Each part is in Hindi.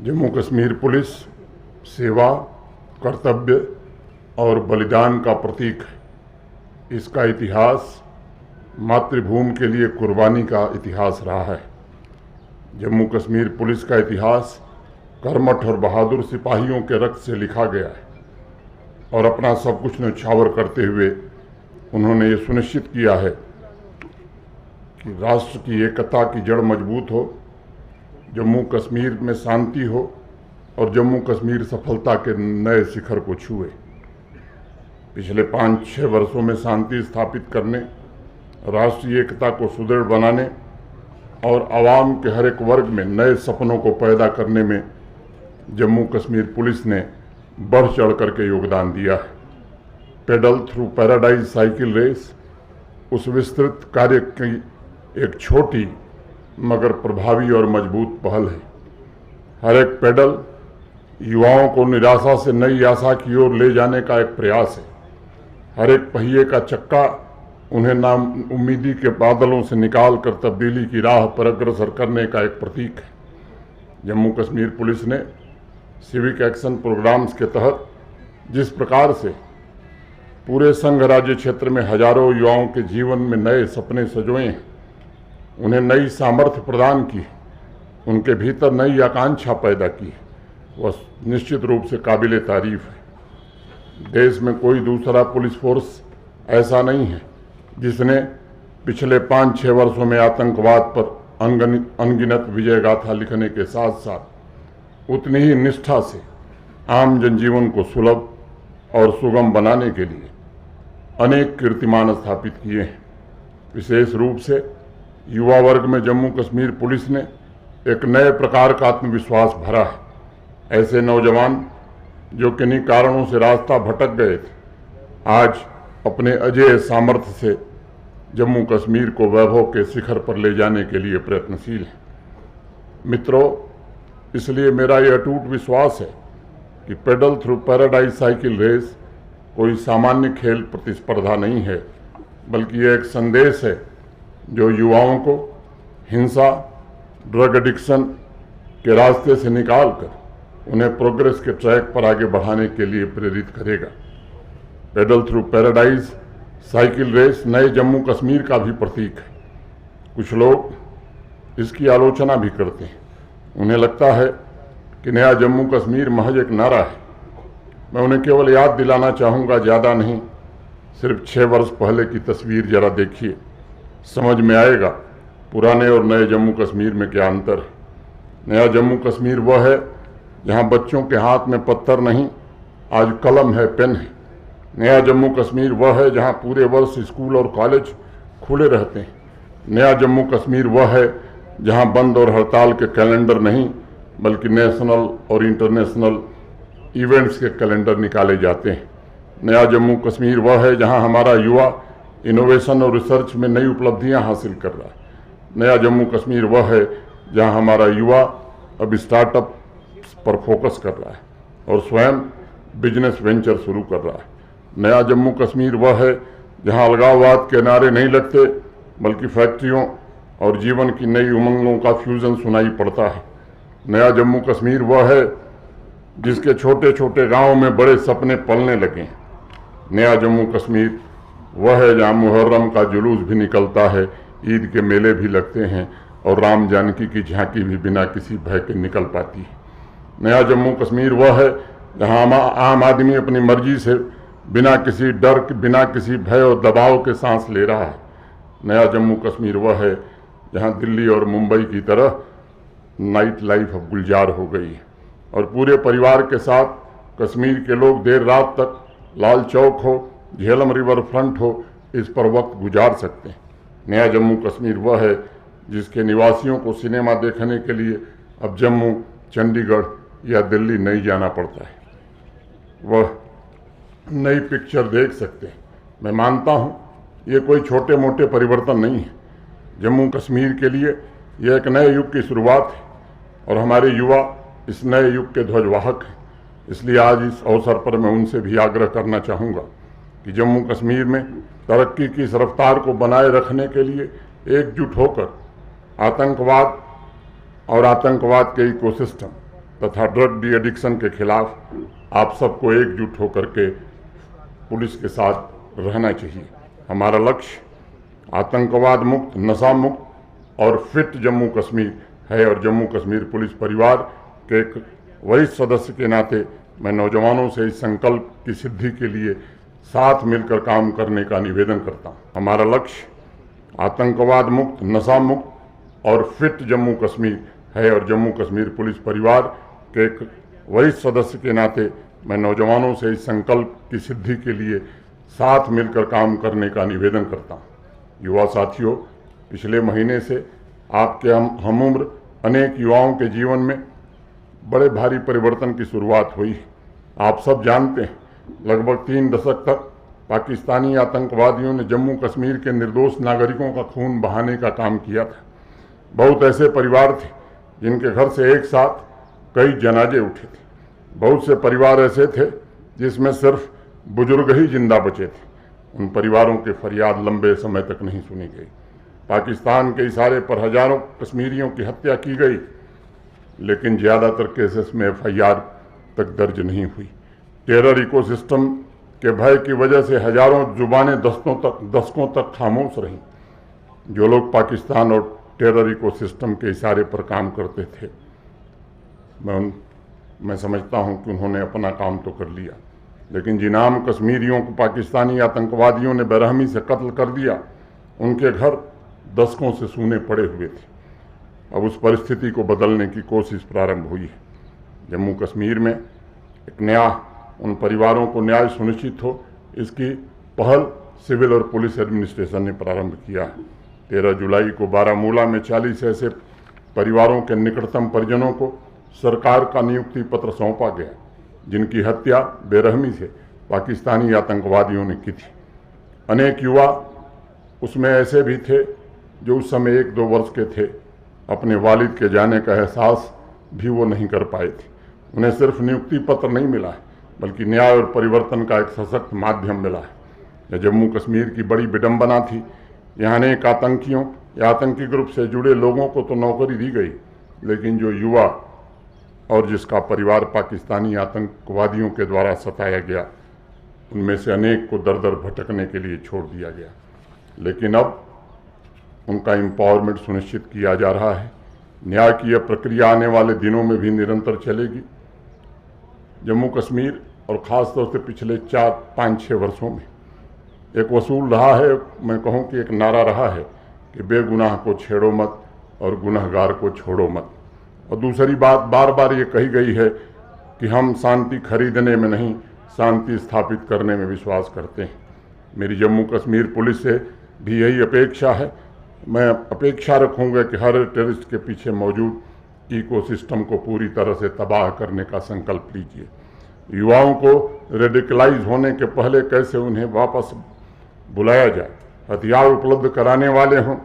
जम्मू कश्मीर पुलिस सेवा, कर्तव्य और बलिदान का प्रतीक है। इसका इतिहास मातृभूमि के लिए कुर्बानी का इतिहास रहा है। जम्मू कश्मीर पुलिस का इतिहास कर्मठ और बहादुर सिपाहियों के रक्त से लिखा गया है और अपना सब कुछ न्यौछावर करते हुए उन्होंने ये सुनिश्चित किया है कि राष्ट्र की एकता की जड़ मजबूत हो, जम्मू कश्मीर में शांति हो और जम्मू कश्मीर सफलता के नए शिखर को छुए। पिछले 5-6 वर्षों में शांति स्थापित करने, राष्ट्रीय एकता को सुदृढ़ बनाने और आवाम के हर एक वर्ग में नए सपनों को पैदा करने में जम्मू कश्मीर पुलिस ने बढ़ चढ़ करके योगदान दिया है। Pedal Through Paradise cycle race उस विस्तृत कार्य की एक छोटी मगर प्रभावी और मजबूत पहल है। हर एक पेडल युवाओं को निराशा से नई आशा की ओर ले जाने का एक प्रयास है। हर एक पहिए का चक्का उन्हें नाउम्मीदी के बादलों से निकालकर तब्दीली की राह पर अग्रसर करने का एक प्रतीक है। जम्मू कश्मीर पुलिस ने सिविक एक्शन प्रोग्राम्स के तहत जिस प्रकार से पूरे संघ राज्य क्षेत्र में हजारों युवाओं के जीवन में नए सपने सजोए हैं, उन्हें नई सामर्थ्य प्रदान की, उनके भीतर नई आकांक्षा पैदा की, वह निश्चित रूप से काबिले तारीफ है। देश में कोई दूसरा पुलिस फोर्स ऐसा नहीं है जिसने पिछले 5-6 वर्षों में आतंकवाद पर अनगिनत विजय गाथा लिखने के साथ साथ उतनी ही निष्ठा से आम जनजीवन को सुलभ और सुगम बनाने के लिए अनेक कीर्तिमान स्थापित किए हैं। विशेष रूप से युवा वर्ग में जम्मू कश्मीर पुलिस ने एक नए प्रकार का आत्मविश्वास भरा है। ऐसे नौजवान जो किन्हीं कारणों से रास्ता भटक गए थे, आज अपने अजेय सामर्थ्य से जम्मू कश्मीर को वैभव के शिखर पर ले जाने के लिए प्रयत्नशील हैं। मित्रों, इसलिए मेरा ये अटूट विश्वास है कि Pedal Through Paradise cycle race कोई सामान्य खेल प्रतिस्पर्धा नहीं है, बल्कि ये एक संदेश है जो युवाओं को हिंसा, ड्रग एडिक्शन के रास्ते से निकालकर उन्हें प्रोग्रेस के ट्रैक पर आगे बढ़ाने के लिए प्रेरित करेगा। Pedal Through Paradise cycle race नए जम्मू कश्मीर का भी प्रतीक है। कुछ लोग इसकी आलोचना भी करते हैं। उन्हें लगता है कि नया जम्मू कश्मीर महज एक नारा है। मैं उन्हें केवल याद दिलाना चाहूँगा, ज़्यादा नहीं, सिर्फ 6 वर्ष पहले की तस्वीर जरा देखिए, समझ में आएगा पुराने और नए जम्मू कश्मीर में क्या अंतर है। नया जम्मू कश्मीर वह है जहाँ बच्चों के हाथ में पत्थर नहीं, आज कलम है, पेन है। नया जम्मू कश्मीर वह है जहाँ पूरे वर्ष स्कूल और कॉलेज खुले रहते हैं। नया जम्मू कश्मीर वह है जहाँ बंद और हड़ताल के कैलेंडर नहीं, बल्कि नेशनल और इंटरनेशनल इवेंट्स के कैलेंडर निकाले जाते हैं। नया जम्मू कश्मीर वह है जहां हमारा युवा इनोवेशन और रिसर्च में नई उपलब्धियां हासिल कर रहा है। नया जम्मू कश्मीर वह है जहां हमारा युवा अब स्टार्टअप पर फोकस कर रहा है और स्वयं बिजनेस वेंचर शुरू कर रहा है। नया जम्मू कश्मीर वह है जहां अलगाववाद के नारे नहीं लगते, बल्कि फैक्ट्रियों और जीवन की नई उमंगों का फ्यूजन सुनाई पड़ता है। नया जम्मू कश्मीर वह है जिसके छोटे छोटे गांवों में बड़े सपने पलने लगे हैं। नया जम्मू कश्मीर वह है जहां मुहर्रम का जुलूस भी निकलता है, ईद के मेले भी लगते हैं और राम जानकी की झांकी भी बिना किसी भय के निकल पाती है। नया जम्मू कश्मीर वह है जहां आम आदमी अपनी मर्जी से बिना किसी डर, बिना किसी भय और दबाव के सांस ले रहा है। नया जम्मू कश्मीर वह है जहां दिल्ली और मुंबई की तरह नाइट लाइफ अब गुलजार हो गई है और पूरे परिवार के साथ कश्मीर के लोग देर रात तक लाल चौक हो, झेलम रिवर फ्रंट हो, इस पर वक्त गुजार सकते हैं। नया जम्मू कश्मीर वह है जिसके निवासियों को सिनेमा देखने के लिए अब जम्मू, चंडीगढ़ या दिल्ली नहीं जाना पड़ता है, वह नई पिक्चर देख सकते हैं। मैं मानता हूँ ये कोई छोटे मोटे परिवर्तन नहीं है। जम्मू कश्मीर के लिए यह एक नए युग की शुरुआत है और हमारे युवा इस नए युग के ध्वजवाहक हैं। इसलिए आज इस अवसर पर मैं उनसे भी आग्रह करना चाहूँगा कि जम्मू कश्मीर में तरक्की की इस रफ्तार को बनाए रखने के लिए एकजुट होकर आतंकवाद और आतंकवाद के इकोसिस्टम तथा ड्रग डी एडिक्शन के खिलाफ आप सबको एकजुट होकर के पुलिस के साथ रहना चाहिए। हमारा लक्ष्य आतंकवाद मुक्त, नशा मुक्त और फिट जम्मू कश्मीर है और जम्मू कश्मीर पुलिस परिवार के एक वरिष्ठ सदस्य के नाते मैं नौजवानों से इस संकल्प की सिद्धि के लिए साथ मिलकर काम करने का निवेदन करता हूँ। हमारा लक्ष्य आतंकवाद मुक्त, नशा मुक्त और फिट जम्मू कश्मीर है और जम्मू कश्मीर पुलिस परिवार के एक वरिष्ठ सदस्य के नाते मैं नौजवानों से इस संकल्प की सिद्धि के लिए साथ मिलकर काम करने का निवेदन करता हूँ। युवा साथियों, पिछले महीने से आपके हम उम्र अनेक युवाओं के जीवन में बड़े भारी परिवर्तन की शुरुआत हुई। आप सब जानते हैं, लगभग 3 दशक तक पाकिस्तानी आतंकवादियों ने जम्मू कश्मीर के निर्दोष नागरिकों का खून बहाने का काम किया था। बहुत ऐसे परिवार थे जिनके घर से एक साथ कई जनाजे उठे थे। बहुत से परिवार ऐसे थे जिसमें सिर्फ बुजुर्ग ही जिंदा बचे थे। उन परिवारों की फरियाद लंबे समय तक नहीं सुनी गई। पाकिस्तान के इशारे पर हजारों कश्मीरियों की हत्या की गई, लेकिन ज़्यादातर केसेस में FIR तक दर्ज नहीं हुई। टेरर इकोसिस्टम के भय की वजह से हजारों जुबानें दशकों तक खामोश रहीं। जो लोग पाकिस्तान और टेरर इकोसिस्टम के इशारे पर काम करते थे, मैं समझता हूं कि उन्होंने अपना काम तो कर लिया, लेकिन जिन आम कश्मीरियों को पाकिस्तानी आतंकवादियों ने बेरहमी से कत्ल कर दिया, उनके घर दशकों से सूने पड़े हुए थे। अब उस परिस्थिति को बदलने की कोशिश प्रारंभ हुई है। जम्मू कश्मीर में एक नया उन परिवारों को न्याय सुनिश्चित हो, इसकी पहल सिविल और पुलिस एडमिनिस्ट्रेशन ने प्रारंभ किया है। 13 जुलाई को बारामूला में 40 ऐसे परिवारों के निकटतम परिजनों को सरकार का नियुक्ति पत्र सौंपा गया, जिनकी हत्या बेरहमी से पाकिस्तानी आतंकवादियों ने की थी। अनेक युवा उसमें ऐसे भी थे जो उस समय 1-2 वर्ष के थे। अपने वालिद के जाने का एहसास भी वो नहीं कर पाए थे। उन्हें सिर्फ नियुक्ति पत्र नहीं मिला है, बल्कि न्याय और परिवर्तन का एक सशक्त माध्यम मिला है। यह जम्मू कश्मीर की बड़ी विडंबना थी। यहाँ अनेक आतंकियों या आतंकी ग्रुप से जुड़े लोगों को तो नौकरी दी गई, लेकिन जो युवा और जिसका परिवार पाकिस्तानी आतंकवादियों के द्वारा सताया गया, उनमें से अनेक को दर दर भटकने के लिए छोड़ दिया गया। लेकिन अब उनका एम्पावरमेंट सुनिश्चित किया जा रहा है। न्याय की यह प्रक्रिया आने वाले दिनों में भी निरंतर चलेगी। जम्मू कश्मीर और ख़ास तौर से पिछले 4-5-6 वर्षों में एक वसूल रहा है, मैं कहूँ कि एक नारा रहा है कि बेगुनाह को छेड़ो मत और गुनहगार को छोड़ो मत। और दूसरी बात बार बार ये कही गई है कि हम शांति खरीदने में नहीं, शांति स्थापित करने में विश्वास करते हैं। मेरी जम्मू कश्मीर पुलिस से भी यही अपेक्षा है। मैं अपेक्षा रखूँगा कि हर टेररिस्ट के पीछे मौजूद इकोसिस्टम को पूरी तरह से तबाह करने का संकल्प लीजिए। युवाओं को रेडिकलाइज होने के पहले कैसे उन्हें वापस बुलाया जाए, हथियार उपलब्ध कराने वाले हों,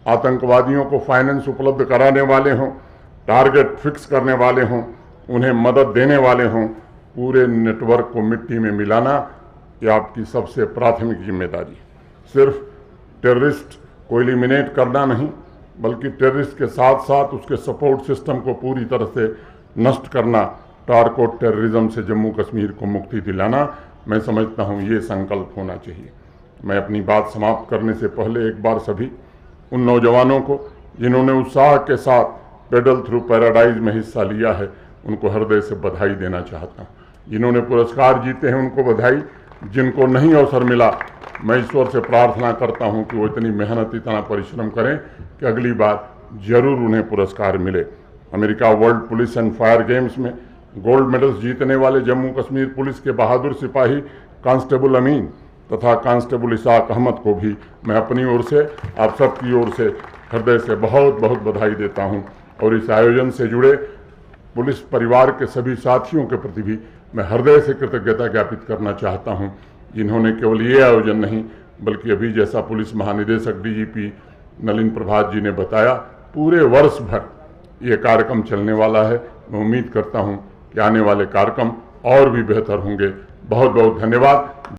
आतंकवादियों को फाइनेंस उपलब्ध कराने वाले हों, टारगेट फिक्स करने वाले हों, उन्हें मदद देने वाले हों, पूरे नेटवर्क को मिट्टी में मिलाना ये आपकी सबसे प्राथमिक जिम्मेदारी है। सिर्फ टेररिस्ट को एलिमिनेट करना नहीं, बल्कि टेररिस्ट के साथ साथ उसके सपोर्ट सिस्टम को पूरी तरह से नष्ट करना, टारको टेररिज्म से जम्मू कश्मीर को मुक्ति दिलाना, मैं समझता हूँ ये संकल्प होना चाहिए। मैं अपनी बात समाप्त करने से पहले एक बार सभी उन नौजवानों को जिन्होंने उत्साह के साथ पेडल थ्रू पैराडाइज में हिस्सा लिया है, उनको हृदय से बधाई देना चाहता हूँ। जिन्होंने पुरस्कार जीते हैं उनको बधाई, जिनको नहीं अवसर मिला, मैं ईश्वर से प्रार्थना करता हूँ कि वो इतनी मेहनत, इतना परिश्रम करें कि अगली बार जरूर उन्हें पुरस्कार मिले। America world police and fire games में गोल्ड मेडल्स जीतने वाले जम्मू कश्मीर पुलिस के बहादुर सिपाही कांस्टेबल अमीन तथा कांस्टेबल इसाक अहमद को भी मैं अपनी ओर से, आप सबकी ओर से हृदय से बहुत बहुत बधाई देता हूँ। और इस आयोजन से जुड़े पुलिस परिवार के सभी साथियों के प्रति भी मैं हृदय से कृतज्ञता ज्ञापित करना चाहता हूं, जिन्होंने केवल ये आयोजन नहीं, बल्कि अभी जैसा पुलिस महानिदेशक DGP नलिन प्रभात जी ने बताया, पूरे वर्ष भर ये कार्यक्रम चलने वाला है। मैं उम्मीद करता हूं कि आने वाले कार्यक्रम और भी बेहतर होंगे। बहुत बहुत धन्यवाद।